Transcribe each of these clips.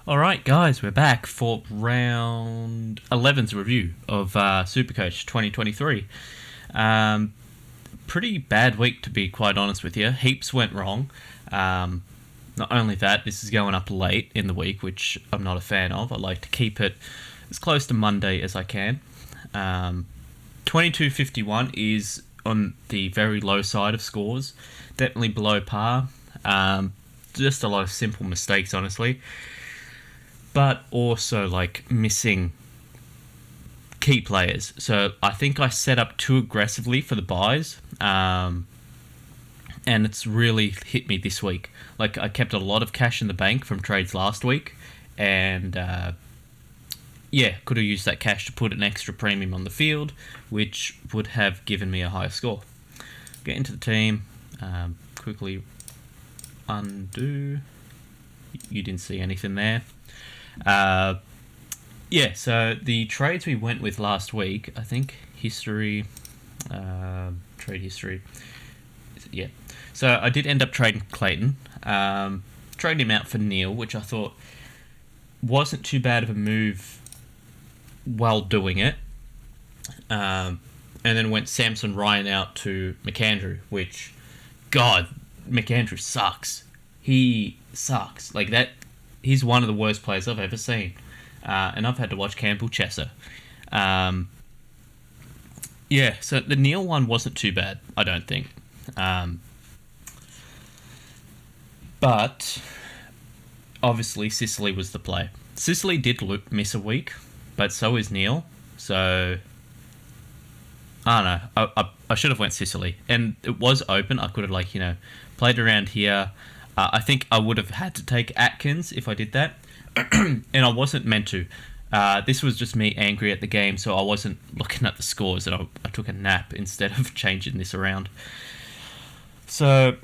All right, guys, we're back for round 11's review of Supercoach 2023. Pretty bad week, to be quite honest with you. Heaps went wrong. Not only that, this is going up late in the week, which I'm not a fan of. I like to keep it as close to Monday as I can. 2251 is on the very low side of scores. Definitely below par. Just a lot of simple mistakes, honestly. But also, missing key players. So I think I set up too aggressively for the buys. And it's really hit me this week. I kept a lot of cash in the bank from trades last week. And, could have used that cash to put an extra premium on the field, which would have given me a higher score. Get into the team. Quickly undo. You didn't see anything there. So the trades we went with last week, I think trade history. Yeah. So I did end up trading Clayton. Trading him out for Neil, which I thought wasn't too bad of a move while doing it. And then went Samson Ryan out to McAndrew, which, God, McAndrew sucks. He sucks. He's one of the worst players I've ever seen. And I've had to watch Campbell Chesser. So the Neil one wasn't too bad, I don't think. But obviously Sicily was the play. Sicily did miss a week, but so is Neil. So I don't know. I should have went Sicily, and it was open. I could have played around here. I think I would have had to take Atkins if I did that, and I wasn't meant to. This was just me angry at the game, so I wasn't looking at the scores, and I took a nap instead of changing this around. So,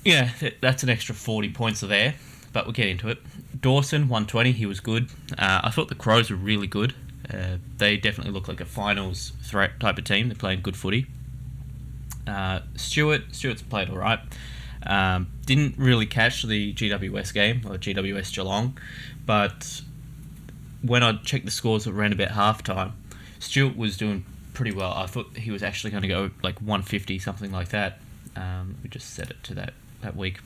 yeah, that's an extra 40 points there, but we'll get into it. Dawson, 120, he was good. I thought the Crows were really good. They definitely look like a finals threat type of team. They're playing good footy. Stewart's played all right. Didn't really catch the GWS game, or GWS Geelong, but when I checked the scores around about halftime, Stewart was doing pretty well. I thought he was actually going to go 150, something like that. We just set it to that week.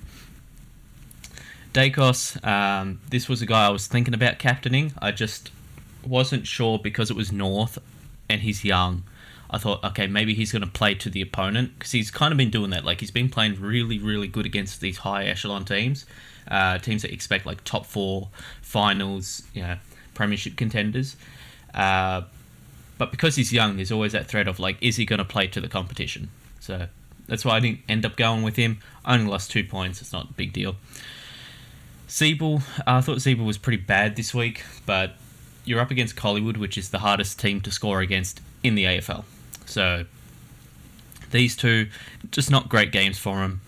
Dacos, this was a guy I was thinking about captaining. I just wasn't sure because it was North and he's young. I thought, okay, maybe he's going to play to the opponent, because he's kind of been doing that. He's been playing really, really good against these high echelon teams, teams that expect top four finals, premiership contenders. But because he's young, there's always that threat of is he going to play to the competition? So that's why I didn't end up going with him. I only lost 2 points. It's not a big deal. Siebel, I thought Siebel was pretty bad this week, but you're up against Collingwood, which is the hardest team to score against in the AFL. So these two, just not great games for them.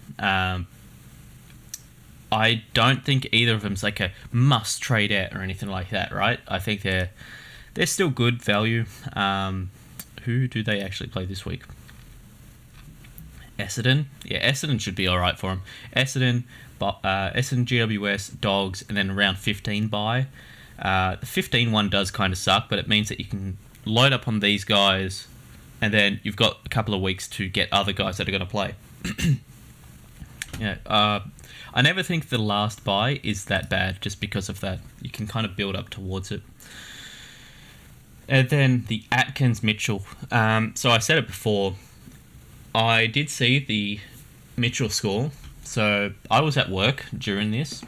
I don't think either of them's a must trade out or anything like that, right? I think they're still good value. Who do they actually play this week? Essendon. Yeah, Essendon should be all right for them. Essendon, GWS, Dogs, and then round 15 bye. The 15 one does kind of suck, but it means that you can load up on these guys, and then you've got a couple of weeks to get other guys that are going to play. I never think the last bye is that bad just because of that. You can kind of build up towards it. And then the Atkins-Mitchell. So I said it before. I did see the Mitchell score. So I was at work during this.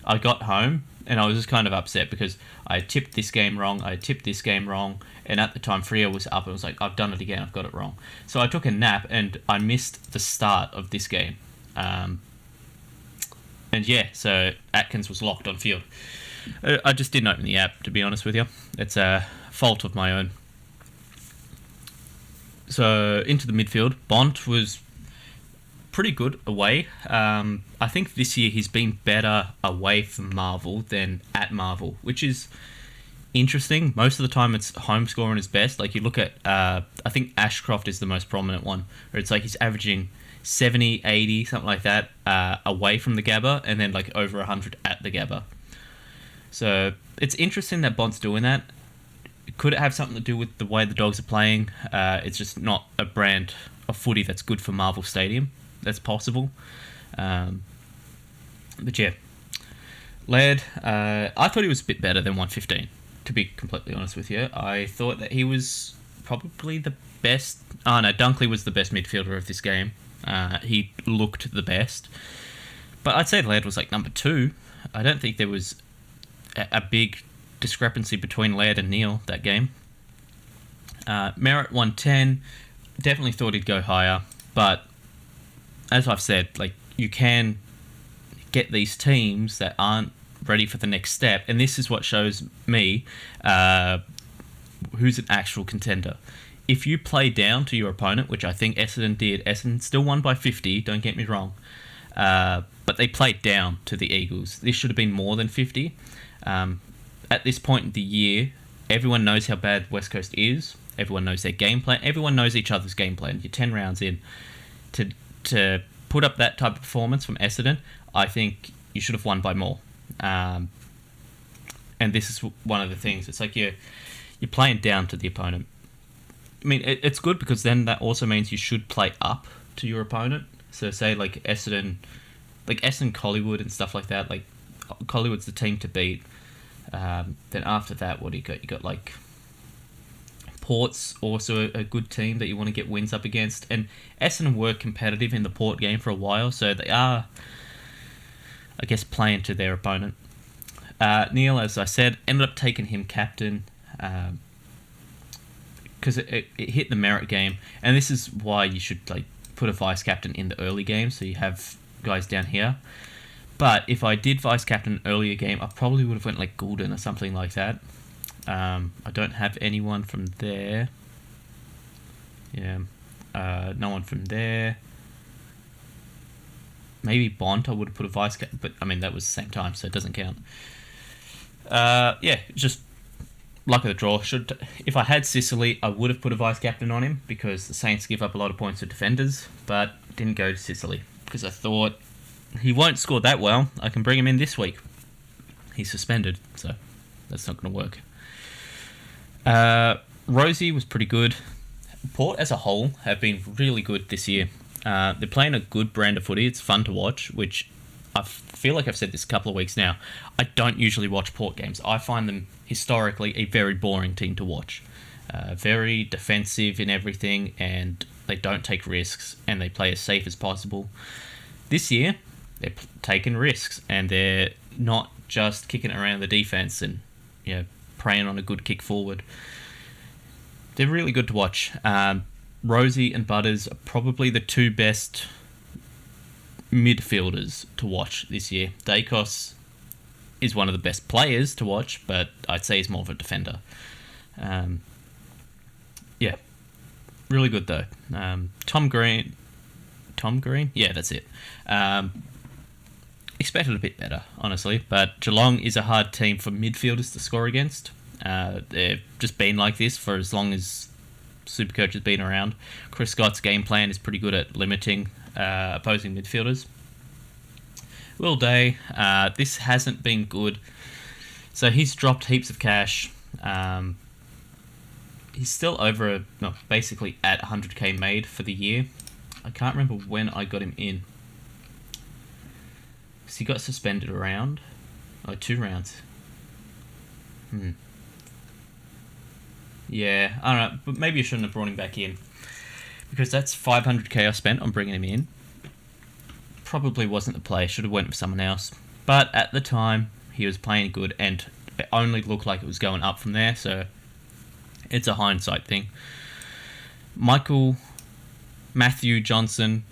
I got home, and I was just kind of upset because I tipped this game wrong, and at the time Freo was up, and I was like, I've done it again, I've got it wrong. So I took a nap, and I missed the start of this game. So Atkins was locked on field. I just didn't open the app, to be honest with you. It's a fault of my own. So into the midfield, Bont was pretty good away. I think this year he's been better away from Marvel than at Marvel, which is interesting. Most of the time it's home scoring is best. You look at, I think Ashcroft is the most prominent one, where it's he's averaging 70, 80, something like that, away from the Gabba, and then over 100 at the Gabba. So it's interesting that Bond's doing that. Could it have something to do with the way the Dogs are playing? It's just not a brand of footy that's good for Marvel Stadium. That's possible. But yeah, Laird, I thought he was a bit better than 115, to be completely honest with you. I thought that he was probably the best. Oh no, Dunkley was the best midfielder of this game. He looked the best. But I'd say Laird was like number 2. I don't think there was a big discrepancy between Laird and Neil that game. Merritt 110, definitely thought he'd go higher. But as I've said, like, you can get these teams that aren't ready for the next step, and this is what shows me who's an actual contender. If you play down to your opponent, which I think Essendon did, Essendon still won by 50, don't get me wrong, but they played down to the Eagles. This should have been more than 50. At this point in the year, everyone knows how bad West Coast is, everyone knows their game plan, everyone knows each other's game plan. You're 10 rounds in. To put up that type of performance from Essendon, I think you should have won by more. And this is one of the things. It's like you're playing down to the opponent. I mean, it's good because then that also means you should play up to your opponent. So say like Essendon Collingwood and stuff like that. Like Collingwood's the team to beat. Then after that, what do you got? You got like Port's also a good team that you want to get wins up against. And Essendon were competitive in the Port game for a while, so they are, I guess, playing to their opponent. Neil, as I said, ended up taking him captain because it hit the merit game, and this is why you should like put a vice captain in the early game, so you have guys down here. But if I did vice captain earlier game, I probably would have went like Goulden or something like that. I don't have anyone from there. Yeah, no one from there. Maybe Bont I would have put a vice captain, but I mean that was the same time, so it doesn't count. Yeah, just luck of the draw. If I had Sicily, I would have put a vice captain on him because the Saints give up a lot of points to defenders, but didn't go to Sicily because I thought he won't score that well. I can bring him in this week. He's suspended, so that's not going to work. Rosie was pretty good. Port as a whole have been really good this year. They're playing a good brand of footy. It's fun to watch, which I feel like I've said this a couple of weeks now. I don't usually watch Port games. I find them historically a very boring team to watch. Very defensive in everything, and they don't take risks, and they play as safe as possible. This year, they're taking risks, and they're not just kicking around the defense and preying on a good kick forward. They're really good to watch. Rosie and Butters are probably the two best midfielders to watch this year. Dacos is one of the best players to watch, but I'd say he's more of a defender. Yeah, really good though. Tom Green? Yeah, that's it. Expected a bit better, honestly, but Geelong is a hard team for midfielders to score against. They've just been like this for as long as Supercoach has been around. Chris Scott's game plan is pretty good at limiting opposing midfielders. Will Day, this hasn't been good. So he's dropped heaps of cash. He's still basically at 100k made for the year. I can't remember when I got him in. So he got suspended a round. 2 rounds. Yeah, I don't know, but maybe I shouldn't have brought him back in. Because that's 500k I spent on bringing him in. Probably wasn't the play, should have went with someone else. But at the time, he was playing good, and it only looked like it was going up from there, so it's a hindsight thing. Matthew Johnson,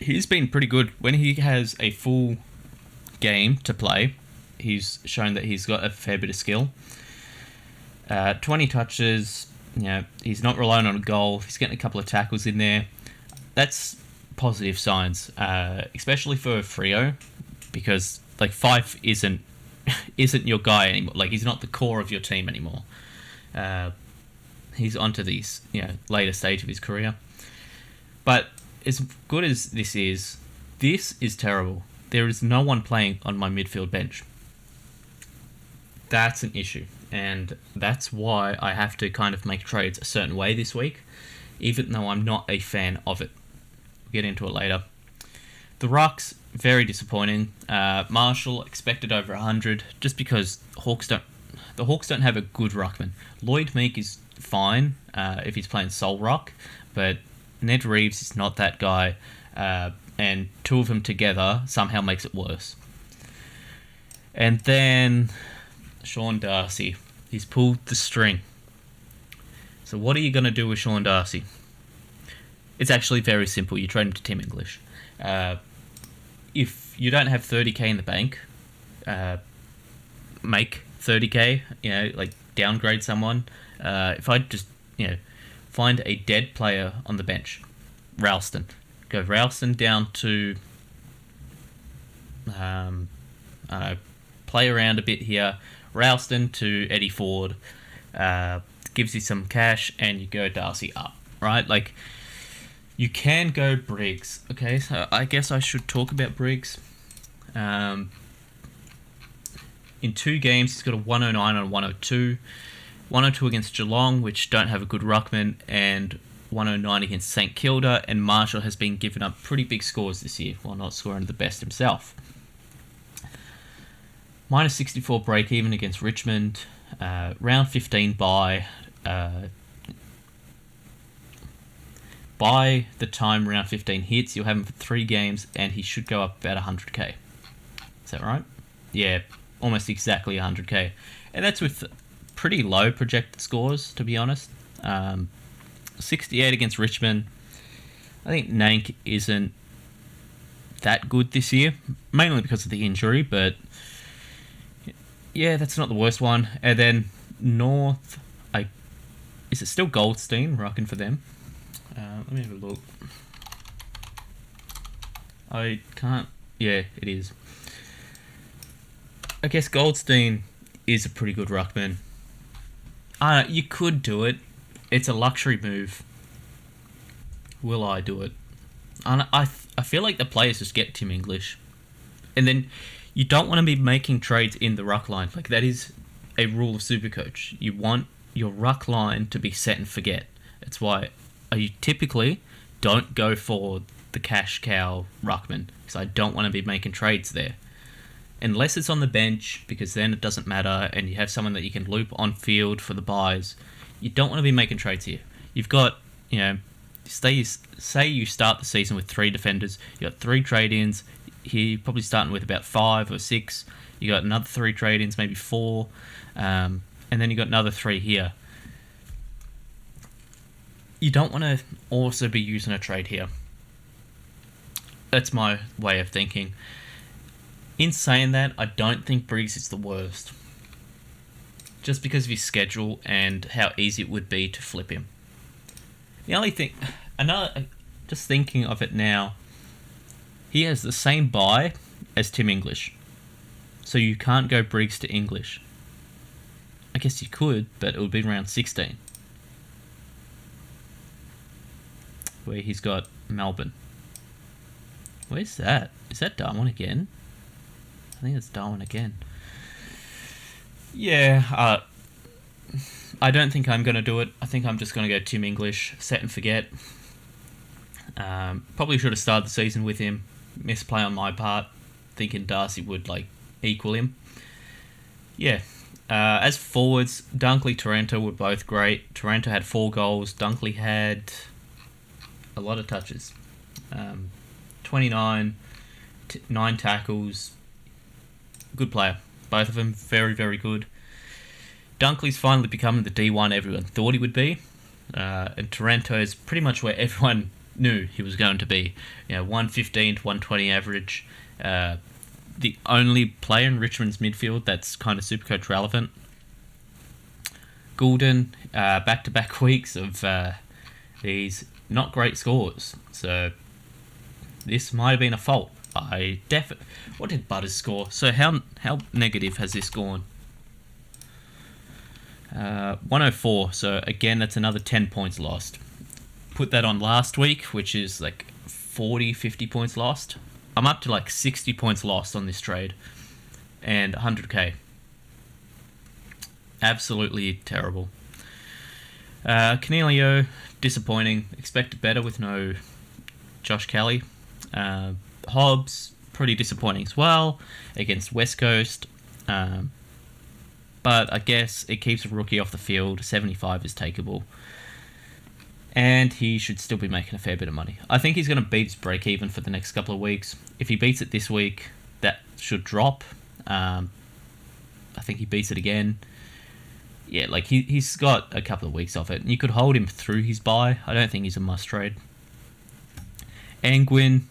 he's been pretty good. When he has a full game to play, he's shown that he's got a fair bit of skill. 20 touches, he's not relying on a goal. He's getting a couple of tackles in there. That's positive signs, especially for Freo, because like Fife isn't your guy anymore. Like he's not the core of your team anymore. He's onto these later stage of his career. But as good as this is terrible. there is no one playing on my midfield bench. That's an issue, and that's why I have to kind of make trades a certain way this week, even though I'm not a fan of it. We'll get into it later. The rucks, very disappointing. Marshall expected over 100, just because the Hawks don't have a good ruckman. Lloyd Meek is fine if he's playing sole ruck, but Ned Reeves is not that guy, and two of them together somehow makes it worse. And then Sean Darcy, he's pulled the string. So what are you going to do with Sean Darcy? It's actually very simple. You trade him to Tim English. If you don't have 30k in the bank, make 30k, like downgrade someone. If I just, find a dead player on the bench, Ralston. Go Ralston down to, play around a bit here. Ralston to Eddie Ford, gives you some cash, and you go Darcy up, right? Like, you can go Briggs. Okay, so I guess I should talk about Briggs. In 2 games, he's got a 109 and a 102. 102 against Geelong, which don't have a good ruckman, and 109 against St Kilda, and Marshall has been giving up pretty big scores this year, while not scoring the best himself. Minus 64 break-even against Richmond. Round 15 bye. By the time round 15 hits, you'll have him for 3 games, and he should go up about 100k. Is that right? Yeah, almost exactly 100k. And that's with pretty low projected scores, to be honest. 68 against Richmond. I think Nank isn't that good this year, mainly because of the injury, but yeah, that's not the worst one. And then North, is it still Goldstein rocking for them? Let me have a look. I can't. Yeah, it is. I guess Goldstein is a pretty good ruckman. You could do it. It's a luxury move. Will I do it? I feel like the players just get Tim English. And then you don't want to be making trades in the ruck line. Like, that is a rule of Supercoach. You want your ruck line to be set and forget. That's why I typically don't go for the cash cow ruckman, because I don't want to be making trades there. Unless it's on the bench, because then it doesn't matter, and you have someone that you can loop on field for the buys. You don't want to be making trades here. You've got, say you start the season with 3 defenders, you got 3 trade-ins. Here you're probably starting with about 5 or 6. You got another 3 trade-ins, maybe 4, and then you got another 3 here. You don't want to also be using a trade here. That's my way of thinking. In saying that, I don't think Briggs is the worst, just because of his schedule and how easy it would be to flip him. The only thing, just thinking of it now, he has the same buy as Tim English, so you can't go Briggs to English. I guess you could, but it would be around 16, where he's got Melbourne. Where's that? Is that Darwin again? I think it's Darwin again. Yeah, I don't think I'm going to do it. I think I'm just going to go Tim English, set and forget. Probably should have started the season with him. Misplay on my part, thinking Darcy would equal him. Yeah. As forwards, Dunkley, Taranto were both great. Taranto had 4 goals. Dunkley had a lot of touches. 29, 9 tackles. Good player. Both of them very, very good. Dunkley's finally becoming the D1 everyone thought he would be. And Taranto is pretty much where everyone knew he was going to be. 115 to 120 average. The only player in Richmond's midfield that's kind of Supercoach relevant. Goulden, back-to-back weeks of these not great scores. So this might have been a fault. What did Butters score? So how negative has this gone? 104. So again, that's another 10 points lost. Put that on last week, which is 40, 50 points lost. I'm up to like 60 points lost on this trade, and 100k. Absolutely terrible. Cornelio, disappointing. Expected better with no Josh Kelly. Hobbs, pretty disappointing as well against West Coast. But I guess it keeps a rookie off the field. 75 is takeable. And he should still be making a fair bit of money. I think he's going to beat his break even for the next couple of weeks. If he beats it this week, that should drop. I think he beats it again. Yeah, like he's got a couple of weeks off it. And you could hold him through his bye. I don't think he's a must trade. Angwin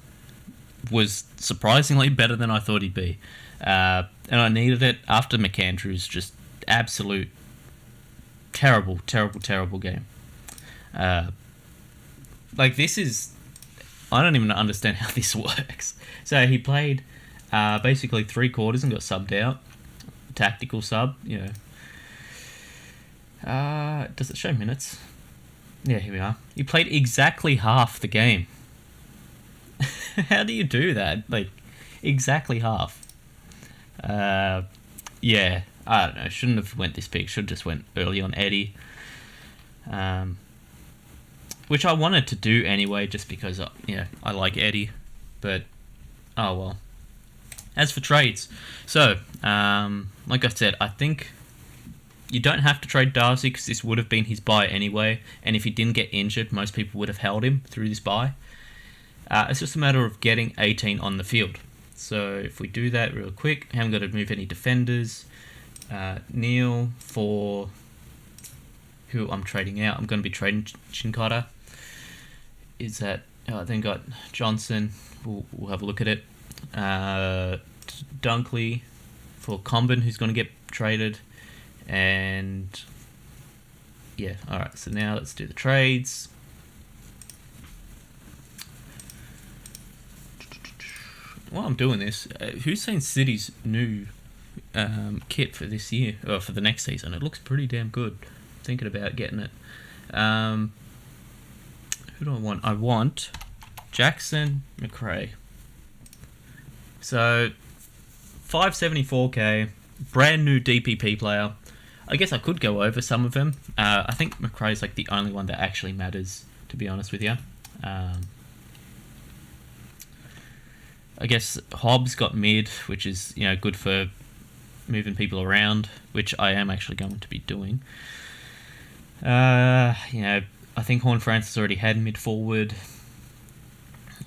was surprisingly better than I thought he'd be. And I needed it after McAndrews. Just absolute terrible game. Like this is, I don't even understand how this works. So he played basically 3 quarters and got subbed out. Tactical sub, you know. Does it show minutes? Yeah, here we are. He played exactly half the game. How do you do that? Like, exactly half. Yeah, I don't know. Shouldn't have went this big. Should have just went early on Eddie. Which I wanted to do anyway, just because, I like Eddie. But, oh well. As for trades, so, like I said, I think you don't have to trade Darcy because this would have been his buy anyway. And if he didn't get injured, most people would have held him through this buy. It's just a matter of getting 18 on the field. So if we do that real quick, I haven't got to move any defenders. Neil for who I'm trading out. I'm going to be trading Chinkata. Is that then got Johnson. We'll have a look at it. Dunkley for Combin, who's going to get traded. And yeah, alright, so now let's do the trades. While I'm doing this, who's seen City's new kit for this year, or for the next season? It looks pretty damn good. Thinking about getting it. Who do I want? I want Jackson McRae. So 574k, brand new DPP player. I guess I could go over some of them. I think McRae's like the only one that actually matters, to be honest with you. I guess Hobbs got mid, which is good for moving people around, which I am actually going to be doing. I think Horn Francis already had mid forward.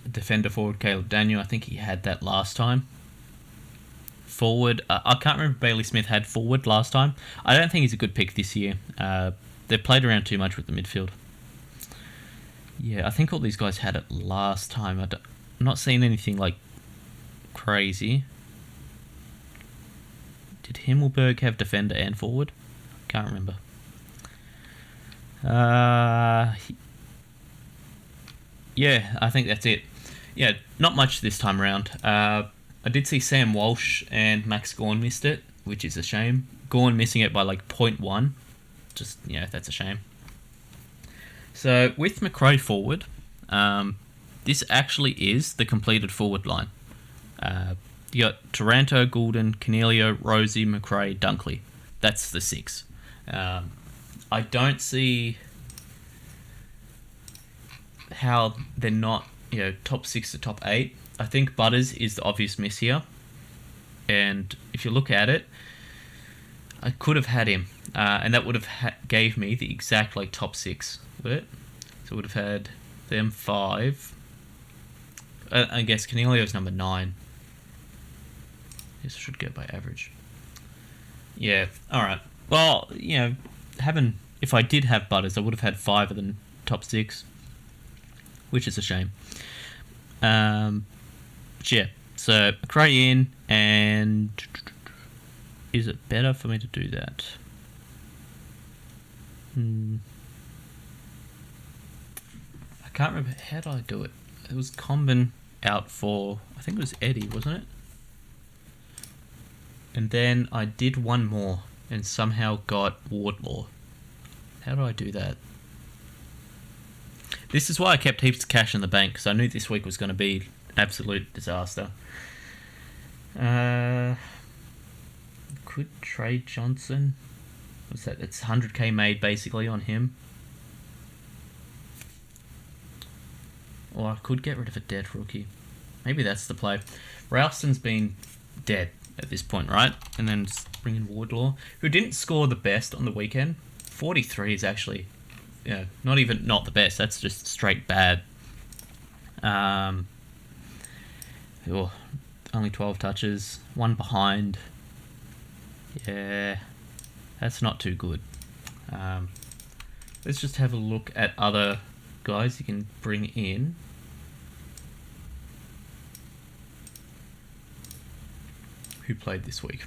Defender forward Caleb Daniel, I think he had that last time. Forward, I can't remember if Bailey Smith had forward last time. I don't think he's a good pick this year. They've played around too much with the midfield. Yeah, I think all these guys had it last time. I'm not seeing anything like crazy. Did Himmelberg have defender and forward? Can't remember. Yeah, I think that's it. Yeah, not much this time around. I did see Sam Walsh and Max Gawn missed it, which is a shame. Gawn missing it by like 0.1. Just, that's a shame. So, with McRae forward, this actually is the completed forward line. You got Taranto, Goulden, Cornelio, Rosie, McRae, Dunkley. That's the 6. I don't see how they're not, top 6 to top 8. I think Butters is the obvious miss here. And if you look at it, I could have had him. And that would have gave me the exact top 6, would it? So would have had them 5. I guess Cornelio's number 9. This should go by average. Yeah, alright. Well, if I did have Butters, I would have had 5 of the top 6. Which is a shame. Yeah, so McRae in, and is it better for me to do that? I can't remember. How did I do it? It was Combin out for, I think it was Eddie, wasn't it? And then I did one more and somehow got Wardlaw. How do I do that? This is why I kept heaps of cash in the bank, because I knew this week was going to be absolute disaster. Could trade Johnson. What's that? It's 100k made basically on him. Or I could get rid of a dead rookie. Maybe that's the play. Ralston's been dead at this point, right? And then just bring in Wardlaw, who didn't score the best on the weekend. 43 is actually, not the best. That's just straight bad. Only 12 touches, one behind. Yeah, that's not too good. Let's just have a look at other guys you can bring in. Who played this week?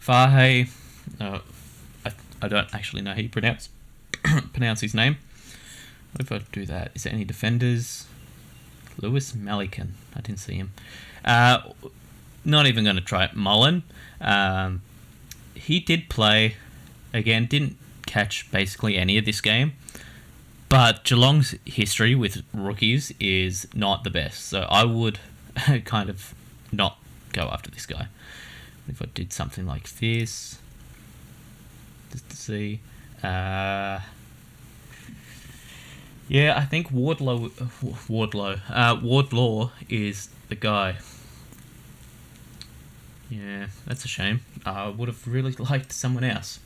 Fahe. I don't actually know how you pronounce his name. What if I do that? Is there any defenders? Lewis Malikan. I didn't see him. Not even going to try it. Mullen. He did play. Again, didn't catch basically any of this game. But Geelong's history with rookies is not the best. So I would kind of not go after this guy. If I did something like this, just to see. Yeah, I think Wardlaw is the guy. Yeah, that's a shame. I would have really liked someone else.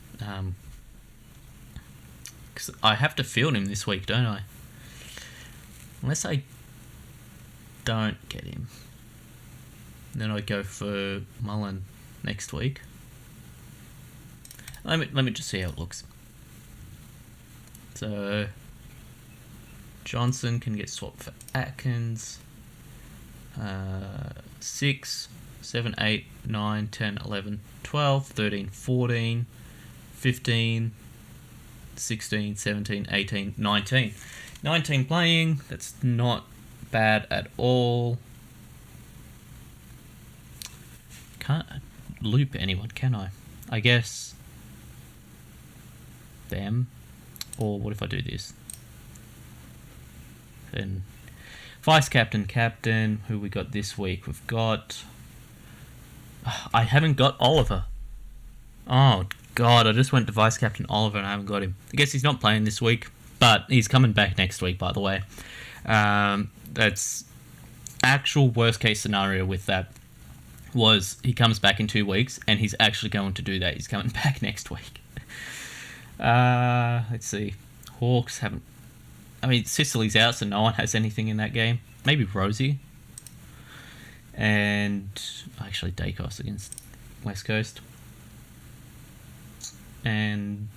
Because I have to field him this week, don't I? Unless I don't get him. Then I go for Mullen next week. Let me just see how it looks. So Johnson can get swapped for Atkins. 6, 7, 8, 9, 10, 11, 12, 13, 14, 15, 16, 17, 18, 19. 19 playing. That's not bad at all. Can't loop anyone, can I? I guess them. Or what if I do this? Then vice captain, who we got this week? We've got... I haven't got Oliver. Oh, God, I just went to vice captain Oliver and I haven't got him. I guess he's not playing this week, but he's coming back next week, by the way. That's actual worst case scenario with that. Was he comes back in 2 weeks and he's actually going to do that. He's coming back next week. Let's see. Hawks haven't... I mean, Sicily's out, so no one has anything in that game. Maybe Rosie. And actually Dacos against West Coast. And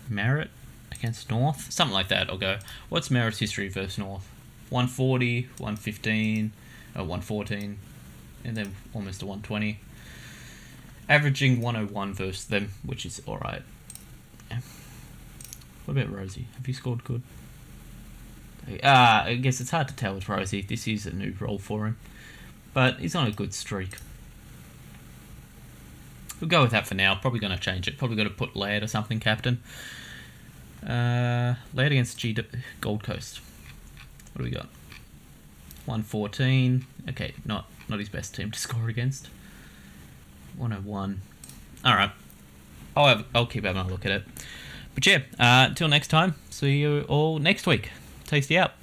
Merritt against North. Something like that, I'll go. What's Merritt's history versus North? 140, 115... 114, and then almost a 120. Averaging 101 versus them, which is alright. Yeah. What about Rosie? Have you scored good? I guess it's hard to tell with Rosie. This is a new role for him. But he's on a good streak. We'll go with that for now. Probably going to change it. Probably got to put Laird or something, captain. Laird against Gold Coast. What do we got? 114. Okay, not his best team to score against. 101. All right. I'll keep having a look at it. But yeah, until next time. See you all next week. Tasty out.